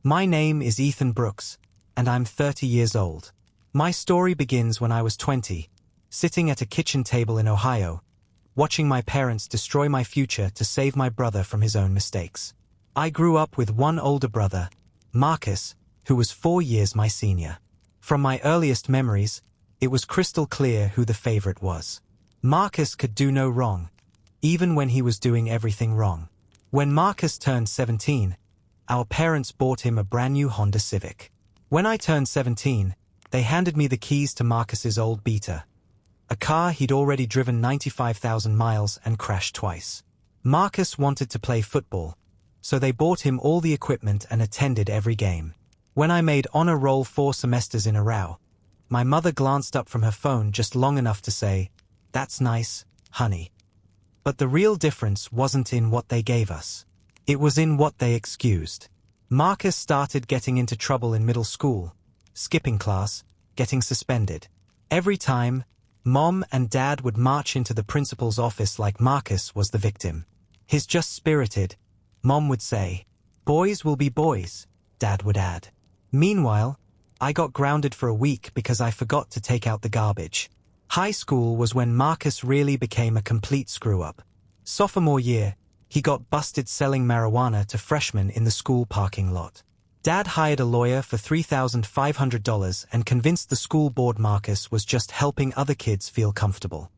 My name is Ethan Brooks, and I'm 30 years old. My story begins when I was 20, sitting at a kitchen table in Ohio, watching my parents destroy my future to save my brother from his own mistakes. I grew up with one older brother, Marcus, who was 4 years my senior. From my earliest memories, it was crystal clear who the favorite was. Marcus could do no wrong, even when he was doing everything wrong. When Marcus turned 17, our parents bought him a brand new Honda Civic. When I turned 17, they handed me the keys to Marcus's old Beater, a car he'd already driven 95,000 miles and crashed twice. Marcus wanted to play football, so they bought him all the equipment and attended every game. When I made honor roll 4 semesters in a row, my mother glanced up from her phone just long enough to say, "That's nice, honey." But the real difference wasn't in what they gave us. It was in what they excused. Marcus started getting into trouble in middle school, skipping class, getting suspended. Every time, Mom and Dad would march into the principal's office like Marcus was the victim. "He's just spirited," Mom would say. "Boys will be boys," Dad would add. Meanwhile, I got grounded for a week because I forgot to take out the garbage. High school was when Marcus really became a complete screw-up. Sophomore year, he got busted selling marijuana to freshmen in the school parking lot. Dad hired a lawyer for $3,500 and convinced the school board Marcus was just helping other kids feel comfortable.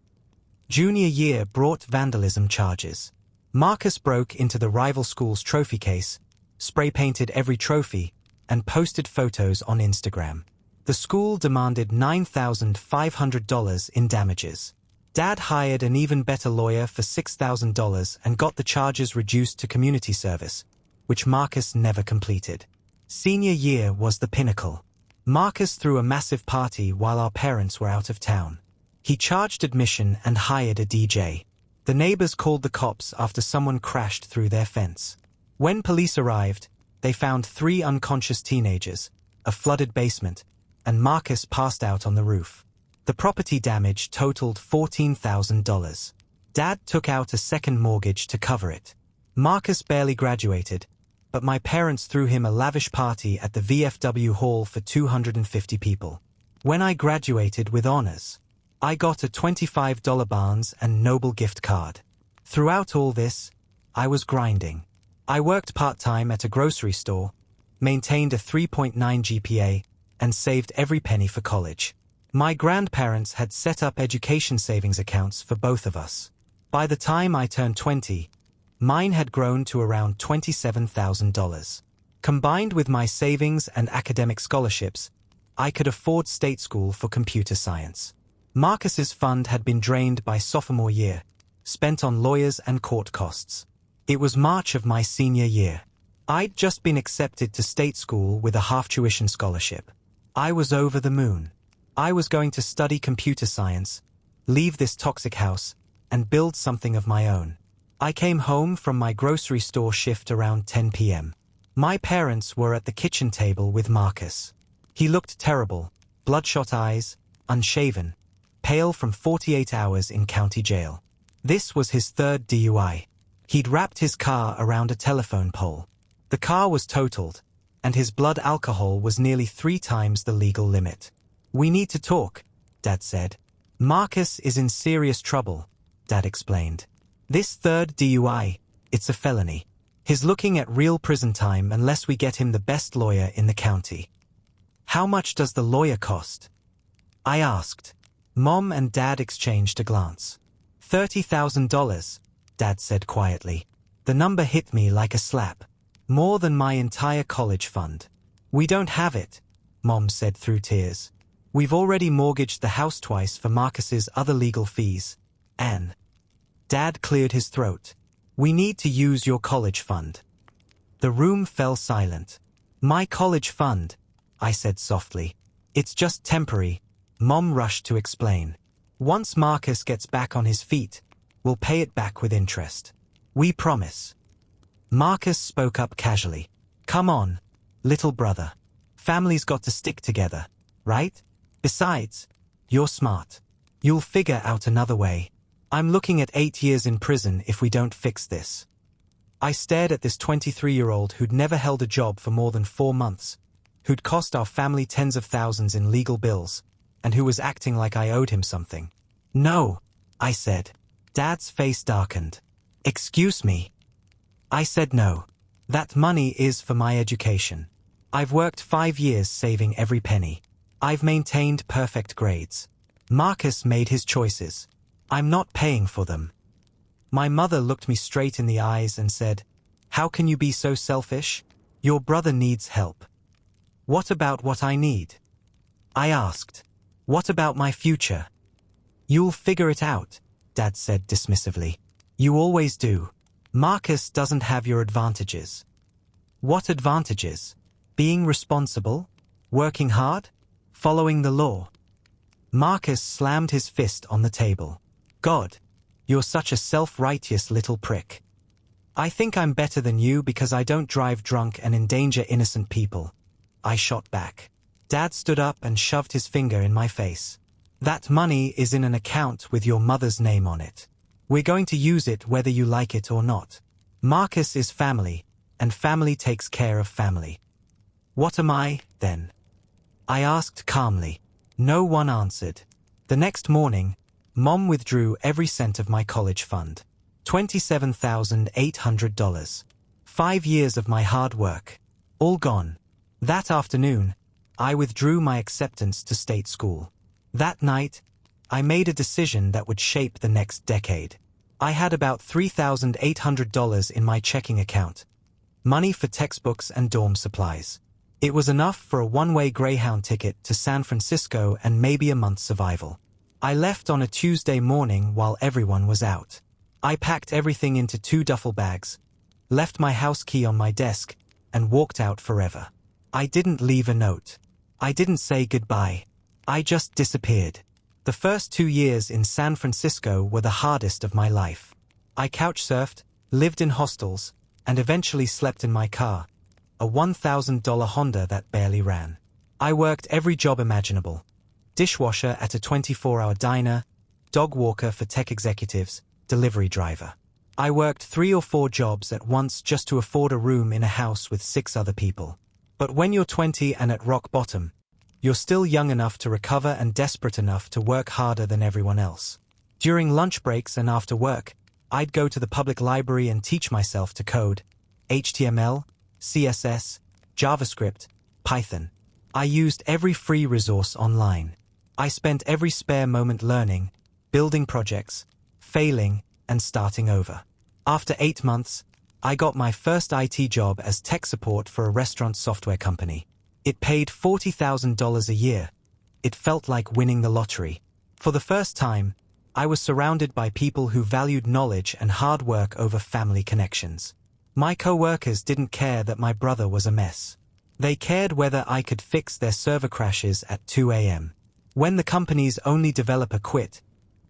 Junior year brought vandalism charges. Marcus broke into the rival school's trophy case, spray-painted every trophy, and posted photos on Instagram. The school demanded $9,500 in damages. Dad hired an even better lawyer for $6,000 and got the charges reduced to community service, which Marcus never completed. Senior year was the pinnacle. Marcus threw a massive party while our parents were out of town. He charged admission and hired a DJ. The neighbors called the cops after someone crashed through their fence. When police arrived, they found 3 unconscious teenagers, a flooded basement, and Marcus passed out on the roof. The property damage totaled $14,000. Dad took out a second mortgage to cover it. Marcus barely graduated, but my parents threw him a lavish party at the VFW hall for 250 people. When I graduated with honors, I got a $25 Barnes and Noble gift card. Throughout all this, I was grinding. I worked part-time at a grocery store, maintained a 3.9 GPA, and saved every penny for college. My grandparents had set up education savings accounts for both of us. By the time I turned 20, mine had grown to around $27,000. Combined with my savings and academic scholarships, I could afford state school for computer science. Marcus's fund had been drained by sophomore year, spent on lawyers and court costs. It was March of my senior year. I'd just been accepted to state school with a half-tuition scholarship. I was over the moon. I was going to study computer science, leave this toxic house, and build something of my own. I came home from my grocery store shift around 10 p.m. My parents were at the kitchen table with Marcus. He looked terrible, bloodshot eyes, unshaven, pale from 48 hours in county jail. This was his 3rd DUI. He'd wrapped his car around a telephone pole. The car was totaled, and his blood alcohol was nearly 3 times the legal limit. "We need to talk," Dad said. "Marcus is in serious trouble," Dad explained. "This 3rd DUI, it's a felony. He's looking at real prison time unless we get him the best lawyer in the county." "How much does the lawyer cost?" I asked. Mom and Dad exchanged a glance. $30,000, Dad said quietly. The number hit me like a slap. More than my entire college fund. "We don't have it," Mom said through tears. "We've already mortgaged the house twice for Marcus's other legal fees, and..." Dad cleared his throat. "We need to use your college fund." The room fell silent. "My college fund," I said softly. "It's just temporary," Mom rushed to explain. "Once Marcus gets back on his feet, we'll pay it back with interest. We promise." Marcus spoke up casually. "Come on, little brother. Family's got to stick together, right? Besides, you're smart. You'll figure out another way. I'm looking at 8 years in prison if we don't fix this." I stared at this 23-year-old who'd never held a job for more than 4 months, who'd cost our family tens of thousands in legal bills, and who was acting like I owed him something. "No," I said. Dad's face darkened. "Excuse me." I said no. "That money is for my education. I've worked 5 years saving every penny. I've maintained perfect grades. Marcus made his choices. I'm not paying for them." My mother looked me straight in the eyes and said, "How can you be so selfish? Your brother needs help." "What about what I need?" I asked. "What about my future?" "You'll figure it out," Dad said dismissively. "You always do. Marcus doesn't have your advantages." "What advantages? Being responsible? Working hard? Following the law?" Marcus slammed his fist on the table. "God, you're such a self-righteous little prick. I think I'm better than you because I don't drive drunk and endanger innocent people," I shot back. Dad stood up and shoved his finger in my face. "That money is in an account with your mother's name on it. We're going to use it whether you like it or not. Marcus is family, and family takes care of family." "What am I, then?" I asked calmly. No one answered. The next morning, Mom withdrew every cent of my college fund. $27,800. 5 years of my hard work. All gone. That afternoon, I withdrew my acceptance to state school. That night, I made a decision that would shape the next decade. I had about $3,800 in my checking account. Money for textbooks and dorm supplies. It was enough for a one-way Greyhound ticket to San Francisco and maybe a month's survival. I left on a Tuesday morning while everyone was out. I packed everything into 2 duffel bags, left my house key on my desk, and walked out forever. I didn't leave a note. I didn't say goodbye. I just disappeared. The first 2 years in San Francisco were the hardest of my life. I couch-surfed, lived in hostels, and eventually slept in my car, a $1,000 Honda that barely ran. I worked every job imaginable. Dishwasher at a 24-hour diner, dog walker for tech executives, delivery driver. I worked 3 or 4 jobs at once just to afford a room in a house with 6 other people. But when you're 20 and at rock bottom, you're still young enough to recover and desperate enough to work harder than everyone else. During lunch breaks and after work, I'd go to the public library and teach myself to code. HTML, CSS, JavaScript, Python. I used every free resource online. I spent every spare moment learning, building projects, failing, and starting over. After 8 months, I got my first IT job as tech support for a restaurant software company. It paid $40,000 a year. It felt like winning the lottery. For the first time, I was surrounded by people who valued knowledge and hard work over family connections. My co-workers didn't care that my brother was a mess. They cared whether I could fix their server crashes at 2 a.m. When the company's only developer quit,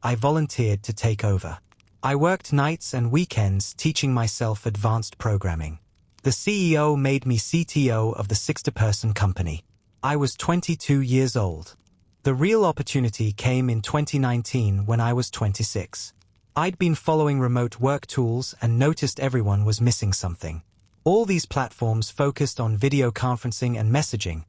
I volunteered to take over. I worked nights and weekends teaching myself advanced programming. The CEO made me CTO of the 60-person company. I was 22 years old. The real opportunity came in 2019 when I was 26. I'd been following remote work tools and noticed everyone was missing something. All these platforms focused on video conferencing and messaging,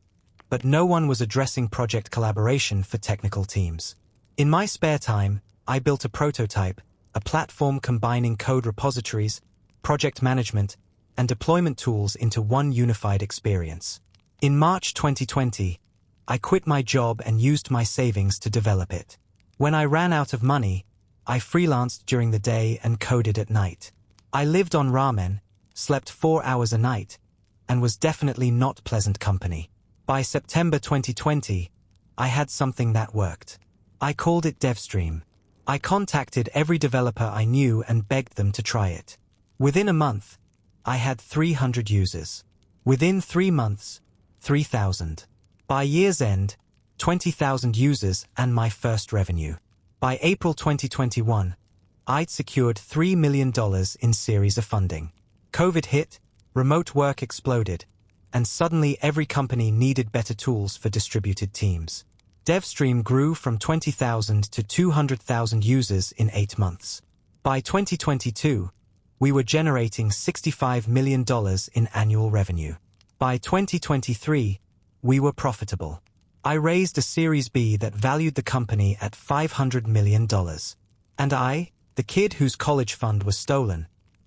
but no one was addressing project collaboration for technical teams. In my spare time, I built a prototype, a platform combining code repositories, project management, and deployment tools into one unified experience. In March 2020, I quit my job and used my savings to develop it. When I ran out of money, I freelanced during the day and coded at night. I lived on ramen, slept 4 hours a night, and was definitely not pleasant company. By September 2020, I had something that worked. I called it DevStream. I contacted every developer I knew and begged them to try it. Within a month, I had 300 users. Within 3 months, 3,000. By year's end, 20,000 users and my first revenue. By April 2021, I'd secured $3 million in Series A funding. COVID hit, remote work exploded, and suddenly every company needed better tools for distributed teams. DevStream grew from 20,000 to 200,000 users in 8 months. By 2022, We were generating $65 million in annual revenue. By 2023, we were profitable. I raised a Series B that valued the company at $500 million. And I, the kid whose college fund was stolen,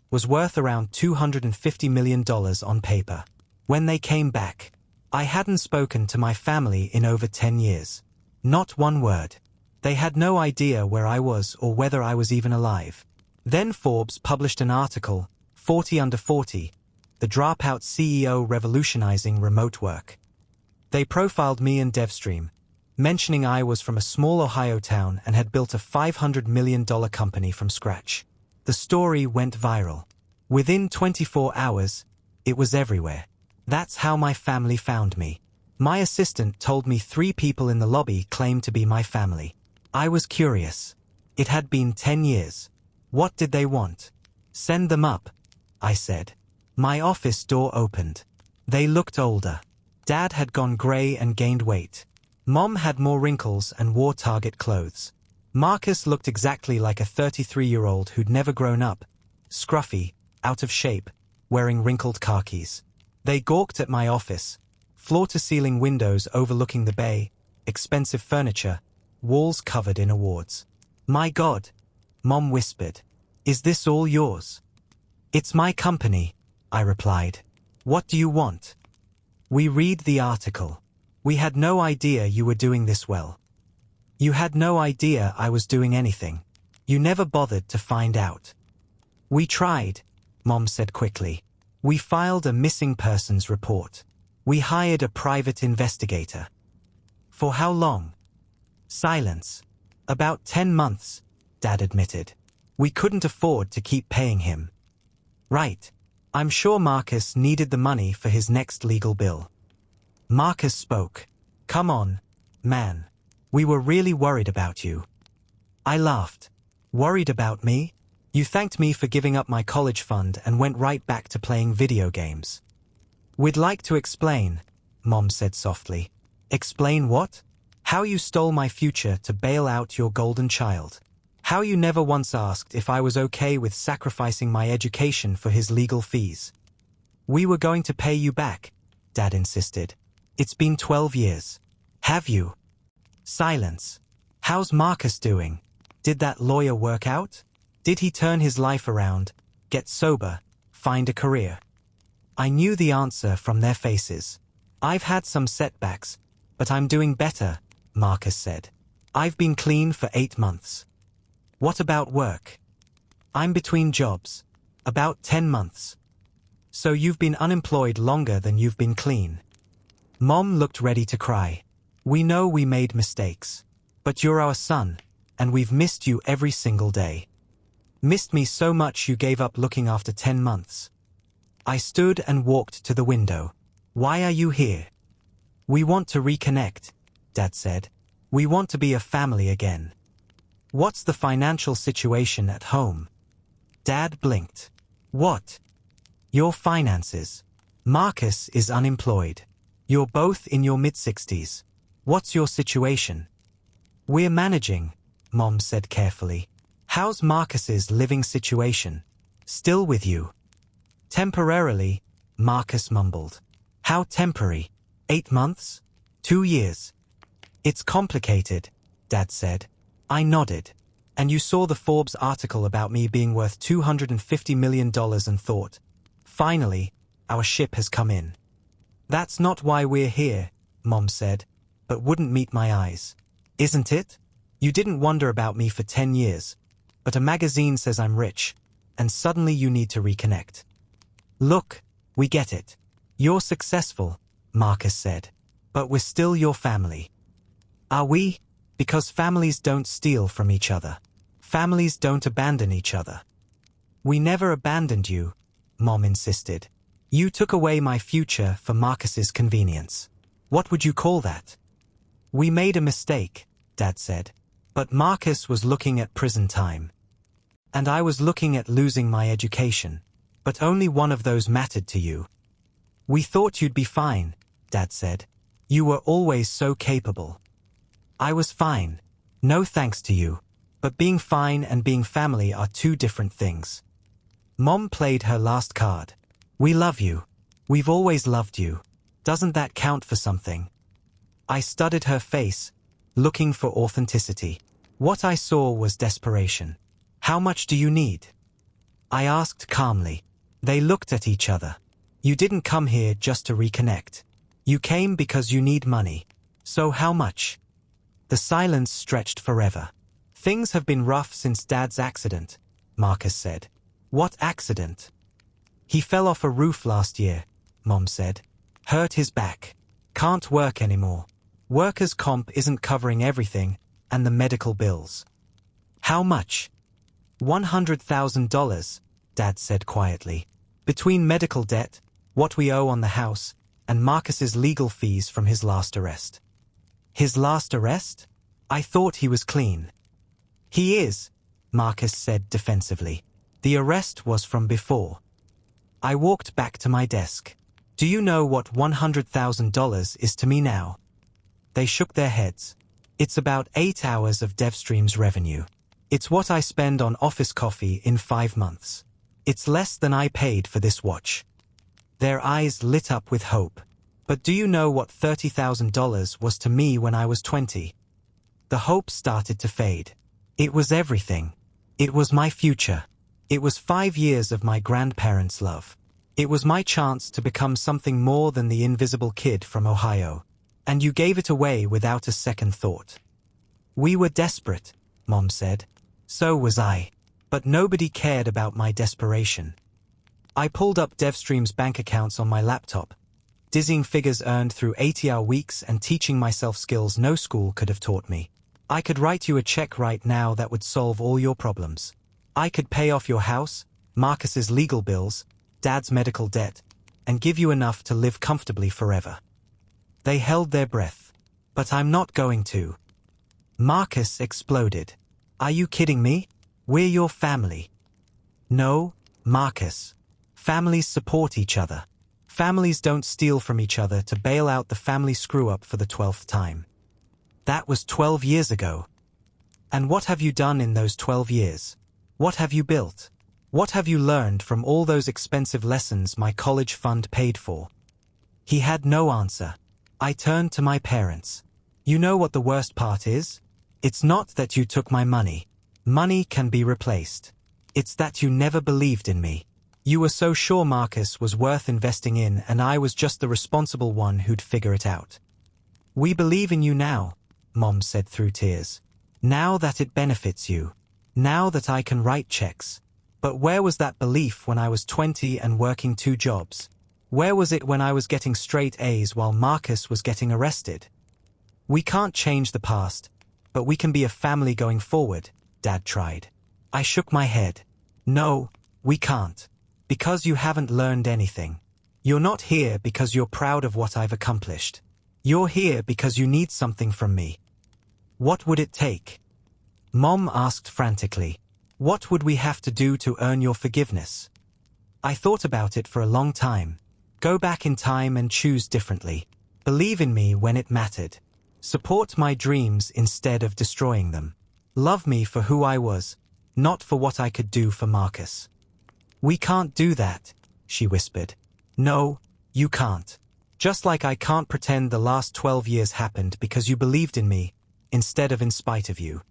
was worth around $250 million on paper. When they came back, I hadn't spoken to my family in over 10 years. Not one word. They had no idea where I was or whether I was even alive. Then Forbes published an article, 40 Under 40, the dropout CEO revolutionizing remote work. They profiled me and DevStream, mentioning I was from a small Ohio town and had built a $500 million company from scratch. The story went viral. Within 24 hours, it was everywhere. That's how my family found me. My assistant told me 3 people in the lobby claimed to be my family. I was curious. It had been 10 years. What did they want? Send them up, I said. My office door opened. They looked older. Dad had gone gray and gained weight. Mom had more wrinkles and wore Target clothes. Marcus looked exactly like a 33-year-old who'd never grown up, scruffy, out of shape, wearing wrinkled khakis. They gawked at my office, floor-to-ceiling windows overlooking the bay, expensive furniture, walls covered in awards. My God, Mom whispered. Is this all yours? It's my company, I replied. What do you want? We read the article. We had no idea you were doing this well. You had no idea I was doing anything. You never bothered to find out. We tried, Mom said quickly. We filed a missing persons report. We hired a private investigator. For how long? Silence. About 10 months, Dad admitted. We couldn't afford to keep paying him. Right. I'm sure Marcus needed the money for his next legal bill. Marcus spoke. Come on, man. We were really worried about you. I laughed. Worried about me? You thanked me for giving up my college fund and went right back to playing video games. We'd like to explain, Mom said softly. Explain what? How you stole my future to bail out your golden child. How you never once asked if I was okay with sacrificing my education for his legal fees. We were going to pay you back, Dad insisted. It's been 12 years. Have you? Silence. How's Marcus doing? Did that lawyer work out? Did he turn his life around, get sober, find a career? I knew the answer from their faces. I've had some setbacks, but I'm doing better, Marcus said. I've been clean for 8 months. What about work? I'm between jobs. About 10 months. So you've been unemployed longer than you've been clean. Mom looked ready to cry. We know we made mistakes. But you're our son, and we've missed you every single day. Missed me so much you gave up looking after 10 months. I stood and walked to the window. Why are you here? We want to reconnect, Dad said. We want to be a family again. What's the financial situation at home? Dad blinked. What? Your finances. Marcus is unemployed. You're both in your mid-60s. What's your situation? We're managing, Mom said carefully. How's Marcus's living situation? Still with you? Temporarily, Marcus mumbled. How temporary? 8 months? 2 years? It's complicated, Dad said. I nodded. And you saw the Forbes article about me being worth $250 million and thought, finally, our ship has come in. That's not why we're here, Mom said, but wouldn't meet my eyes. Isn't it? You didn't wonder about me for 10 years, but a magazine says I'm rich, and suddenly you need to reconnect. Look, we get it. You're successful, Marcus said, but we're still your family. Are we? Because families don't steal from each other. Families don't abandon each other. We never abandoned you, Mom insisted. You took away my future for Marcus's convenience. What would you call that? We made a mistake, Dad said. But Marcus was looking at prison time. And I was looking at losing my education. But only one of those mattered to you. We thought you'd be fine, Dad said. You were always so capable. I was fine. No thanks to you. But being fine and being family are 2 different things. Mom played her last card. We love you. We've always loved you. Doesn't that count for something? I studied her face, looking for authenticity. What I saw was desperation. How much do you need? I asked calmly. They looked at each other. You didn't come here just to reconnect. You came because you need money. So how much? The silence stretched forever. Things have been rough since Dad's accident, Marcus said. What accident? He fell off a roof last year, Mom said. Hurt his back. Can't work anymore. Workers' comp isn't covering everything, and the medical bills. How much? $100,000, Dad said quietly. Between medical debt, what we owe on the house, and Marcus's legal fees from his last arrest. His last arrest? I thought he was clean. He is, Marcus said defensively. The arrest was from before. I walked back to my desk. Do you know what $100,000 is to me now? They shook their heads. It's about 8 hours of DevStream's revenue. It's what I spend on office coffee in 5 months. It's less than I paid for this watch. Their eyes lit up with hope. But do you know what $30,000 was to me when I was 20? The hope started to fade. It was everything. It was my future. It was 5 years of my grandparents' love. It was my chance to become something more than the invisible kid from Ohio. And you gave it away without a second thought. We were desperate, Mom said. So was I. But nobody cared about my desperation. I pulled up DevStream's bank accounts on my laptop. Dizzying figures earned through 80-hour weeks and teaching myself skills no school could have taught me. I could write you a check right now that would solve all your problems. I could pay off your house, Marcus's legal bills, Dad's medical debt, and give you enough to live comfortably forever. They held their breath. But I'm not going to. Marcus exploded. Are you kidding me? We're your family. No, Marcus. Families support each other. Families don't steal from each other to bail out the family screw-up for the 12th time. That was 12 years ago. And what have you done in those 12 years? What have you built? What have you learned from all those expensive lessons my college fund paid for? He had no answer. I turned to my parents. You know what the worst part is? It's not that you took my money. Money can be replaced. It's that you never believed in me. You were so sure Marcus was worth investing in and I was just the responsible one who'd figure it out. We believe in you now, Mom said through tears. Now that it benefits you. Now that I can write checks. But where was that belief when I was 20 and working 2 jobs? Where was it when I was getting straight A's while Marcus was getting arrested? We can't change the past, but we can be a family going forward, Dad tried. I shook my head. No, we can't. Because you haven't learned anything. You're not here because you're proud of what I've accomplished. You're here because you need something from me. What would it take? Mom asked frantically. What would we have to do to earn your forgiveness? I thought about it for a long time. Go back in time and choose differently. Believe in me when it mattered. Support my dreams instead of destroying them. Love me for who I was, not for what I could do for Marcus. We can't do that, she whispered. No, you can't. Just like I can't pretend the last 12 years happened because you believed in me, instead of in spite of you.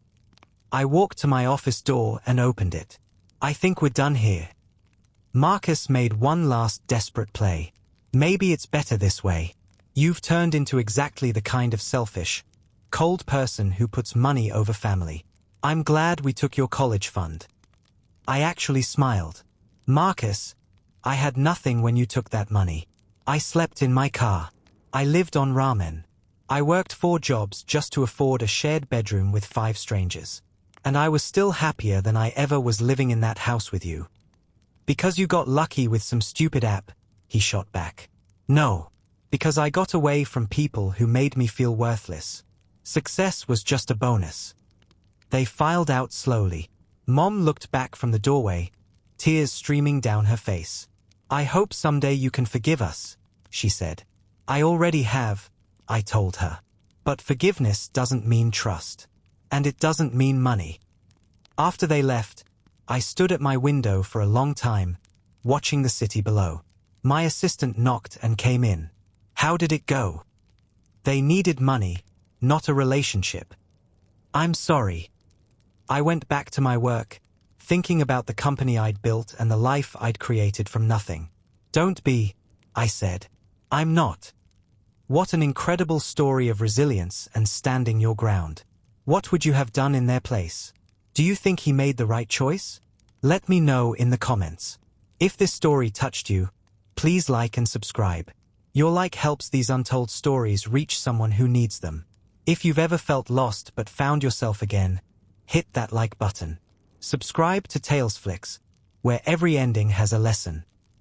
I walked to my office door and opened it. I think we're done here. Marcus made one last desperate play. Maybe it's better this way. You've turned into exactly the kind of selfish, cold person who puts money over family. I'm glad we took your college fund. I actually smiled. Marcus, I had nothing when you took that money. I slept in my car. I lived on ramen. I worked 4 jobs just to afford a shared bedroom with 5 strangers. And I was still happier than I ever was living in that house with you. Because you got lucky with some stupid app, he shot back. No, because I got away from people who made me feel worthless. Success was just a bonus. They filed out slowly. Mom looked back from the doorway, tears streaming down her face. I hope someday you can forgive us, she said. I already have, I told her. But forgiveness doesn't mean trust. And it doesn't mean money. After they left, I stood at my window for a long time, watching the city below. My assistant knocked and came in. How did it go? They needed money, not a relationship. I'm sorry. I went back to my work, thinking about the company I'd built and the life I'd created from nothing. Don't be, I said. I'm not. What an incredible story of resilience and standing your ground. What would you have done in their place? Do you think he made the right choice? Let me know in the comments. If this story touched you, please like and subscribe. Your like helps these untold stories reach someone who needs them. If you've ever felt lost but found yourself again, hit that like button. Subscribe to Tales Flicks, where every ending has a lesson.